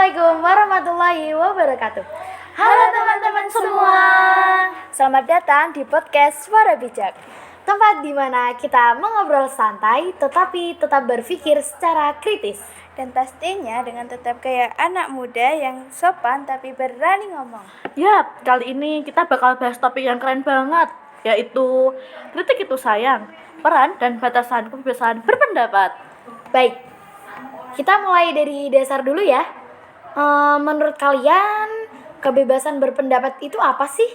Assalamualaikum warahmatullahi wabarakatuh. Halo teman-teman semua. Selamat datang di podcast Suara Bijak. Tempat di mana kita mengobrol santai tetapi tetap berpikir secara kritis. Dan pastinya dengan tetap kayak anak muda yang sopan tapi berani ngomong. Yap, kali ini kita bakal bahas topik yang keren banget, yaitu kritik itu sayang, peran dan batasan kebebasan berpendapat. Baik, kita mulai dari dasar dulu ya. Menurut kalian kebebasan berpendapat itu apa sih?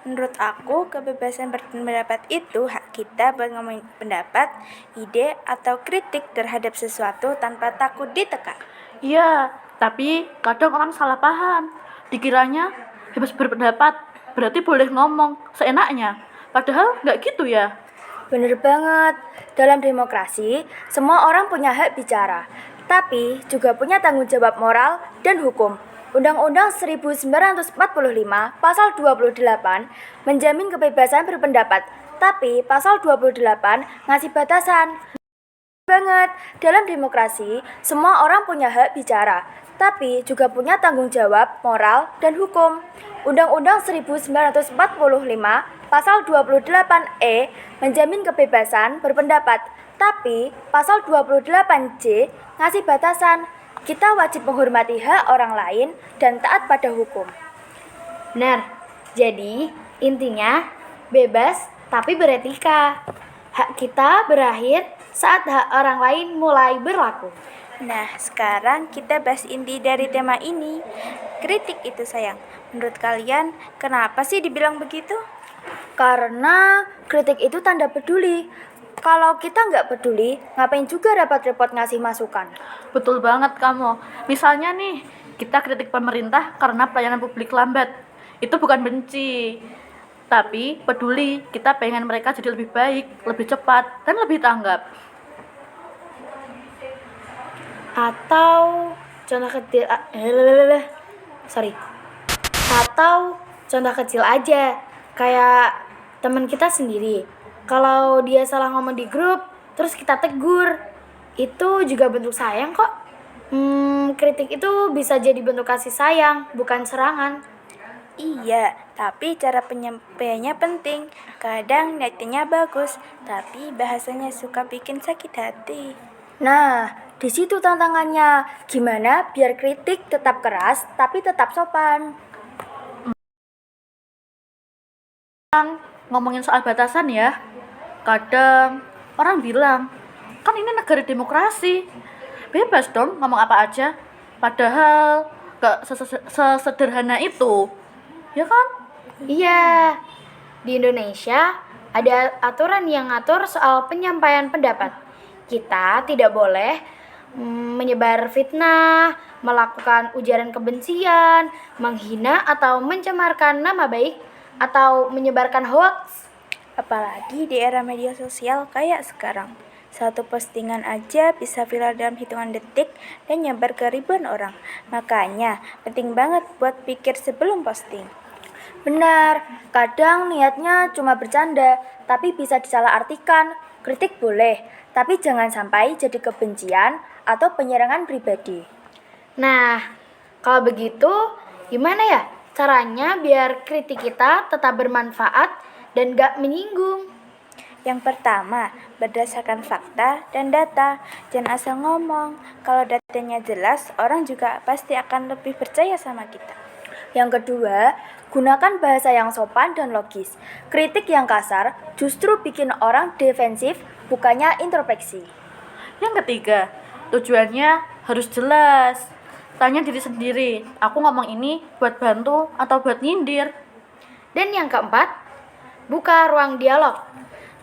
Menurut aku, kebebasan berpendapat itu hak kita buat ngomongin pendapat, ide, atau kritik terhadap sesuatu tanpa takut ditekan. Iya, tapi kadang orang salah paham. Dikiranya bebas berpendapat berarti boleh ngomong seenaknya. Padahal nggak gitu ya. Bener banget, dalam demokrasi, semua orang punya hak bicara, tapi juga punya tanggung jawab moral dan hukum. Undang-Undang 1945 pasal 28 menjamin kebebasan berpendapat, tapi pasal 28 ngasih batasan. Banget, dalam demokrasi, semua orang punya hak bicara, tapi juga punya tanggung jawab moral dan hukum. Undang-Undang 1945 pasal 28E menjamin kebebasan berpendapat, tapi pasal 28C ngasih batasan. Kita wajib menghormati hak orang lain dan taat pada hukum. Benar. Jadi, intinya bebas tapi beretika. Hak kita berakhir saat hak orang lain mulai berlaku. Nah, sekarang kita bahas inti dari tema ini. Kritik itu sayang. Menurut kalian, kenapa sih dibilang begitu? Karena kritik itu tanda peduli. Kalau kita nggak peduli, ngapain juga repot-repot ngasih masukan? Betul banget kamu. Misalnya nih, kita kritik pemerintah karena pelayanan publik lambat. Itu bukan benci, tapi peduli. Kita pengen mereka jadi lebih baik, lebih cepat, dan lebih tanggap. Atau contoh kecil aja, kayak teman kita sendiri. Kalau dia salah ngomong di grup, terus kita tegur, itu juga bentuk sayang kok. Kritik itu bisa jadi bentuk kasih sayang, bukan serangan. Iya, tapi cara penyampaiannya penting. Kadang niatnya bagus, tapi bahasanya suka bikin sakit hati. Nah, di situ tantangannya. Gimana biar kritik tetap keras, tapi tetap sopan? Ngomongin soal batasan ya, kadang orang bilang, kan ini negara demokrasi, bebas dong ngomong apa aja. Padahal gak sesederhana itu, ya kan? Iya, di Indonesia ada aturan yang ngatur soal penyampaian pendapat. Kita tidak boleh menyebar fitnah, melakukan ujaran kebencian, menghina atau mencemarkan nama baik, atau menyebarkan hoaks. Apalagi di era media sosial kayak sekarang. Satu postingan aja bisa viral dalam hitungan detik dan nyebar ke ribuan orang. Makanya penting banget buat pikir sebelum posting. Benar, kadang niatnya cuma bercanda, tapi bisa disalahartikan. Kritik boleh, tapi jangan sampai jadi kebencian atau penyerangan pribadi. Nah, kalau begitu gimana ya caranya biar kritik kita tetap bermanfaat dan gak menyinggung? Yang pertama, berdasarkan fakta dan data. Jangan asal ngomong. Kalau datanya jelas, orang juga pasti akan lebih percaya sama kita. Yang kedua, gunakan bahasa yang sopan dan logis. Kritik yang kasar justru bikin orang defensif, bukannya introspeksi. Yang ketiga, tujuannya harus jelas. Tanya diri sendiri, aku ngomong ini buat bantu atau buat nyindir. Dan yang keempat, buka ruang dialog.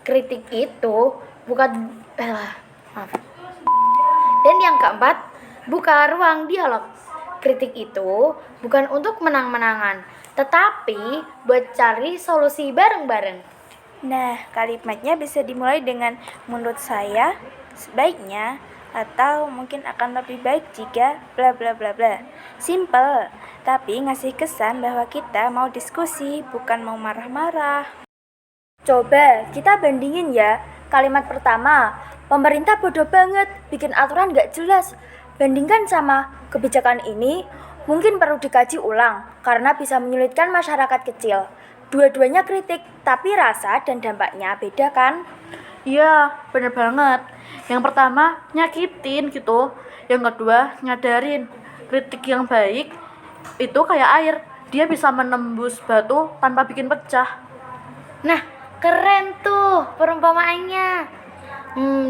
Kritik itu bukan Dan yang keempat, buka ruang dialog. Kritik itu bukan untuk menang-menangan, tetapi buat cari solusi bareng-bareng. Nah, kalimatnya bisa dimulai dengan menurut saya sebaiknya, atau mungkin akan lebih baik jika bla bla bla bla. Simple, tapi ngasih kesan bahwa kita mau diskusi, bukan mau marah-marah. Coba kita bandingin ya. Kalimat pertama, pemerintah bodoh banget, bikin aturan gak jelas. Bandingkan sama kebijakan ini, mungkin perlu dikaji ulang karena bisa menyulitkan masyarakat kecil. Dua-duanya kritik, tapi rasa dan dampaknya beda kan? Iya, bener banget. Yang pertama, nyakitin gitu. Yang kedua, nyadarin. Kritik yang baik itu kayak air. Dia bisa menembus batu tanpa bikin pecah. Nah, keren tuh perumpamaannya.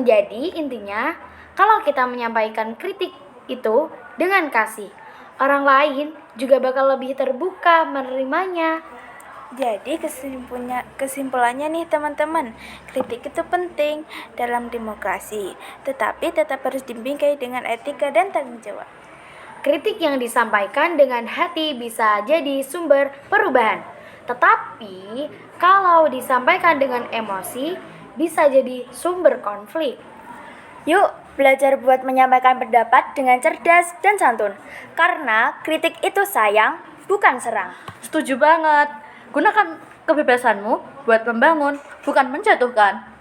Jadi intinya, kalau kita menyampaikan kritik itu dengan kasih, orang lain juga bakal lebih terbuka menerimanya. Jadi kesimpulannya nih teman-teman, kritik itu penting dalam demokrasi, tetapi tetap harus dibingkai dengan etika dan tanggung jawab. Kritik yang disampaikan dengan hati bisa jadi sumber perubahan. Tetapi kalau disampaikan dengan emosi bisa jadi sumber konflik. Yuk, belajar buat menyampaikan pendapat dengan cerdas dan santun. Karena kritik itu sayang, bukan serang. Setuju banget. Gunakan kebebasanmu buat membangun, bukan menjatuhkan.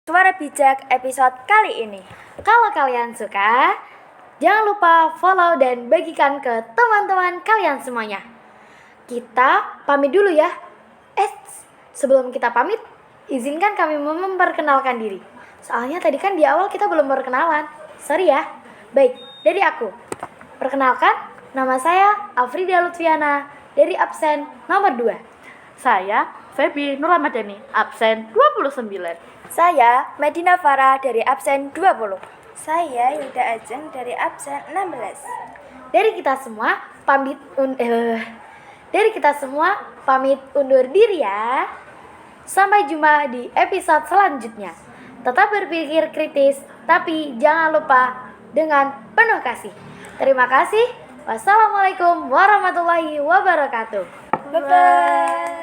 Suara Bijak episode kali ini. Kalau kalian suka, jangan lupa follow dan bagikan ke teman-teman kalian semuanya. Kita pamit dulu ya. Sebelum kita pamit, izinkan kami memperkenalkan diri. Soalnya tadi kan di awal kita belum berkenalan. Sorry ya. Baik, dari aku. Perkenalkan, nama saya Afrida Lutfiana dari absen nomor 2. Saya Feby Nurramadani, absen 29. Saya Medina Farah dari absen 20. Saya Yuda Ajeng dari absen 16. Dari kita semua pamit undur diri ya. Sampai jumpa di episode selanjutnya. Tetap berpikir kritis, tapi jangan lupa dengan penuh kasih. Terima kasih. Wassalamualaikum warahmatullahi wabarakatuh. Bye-bye.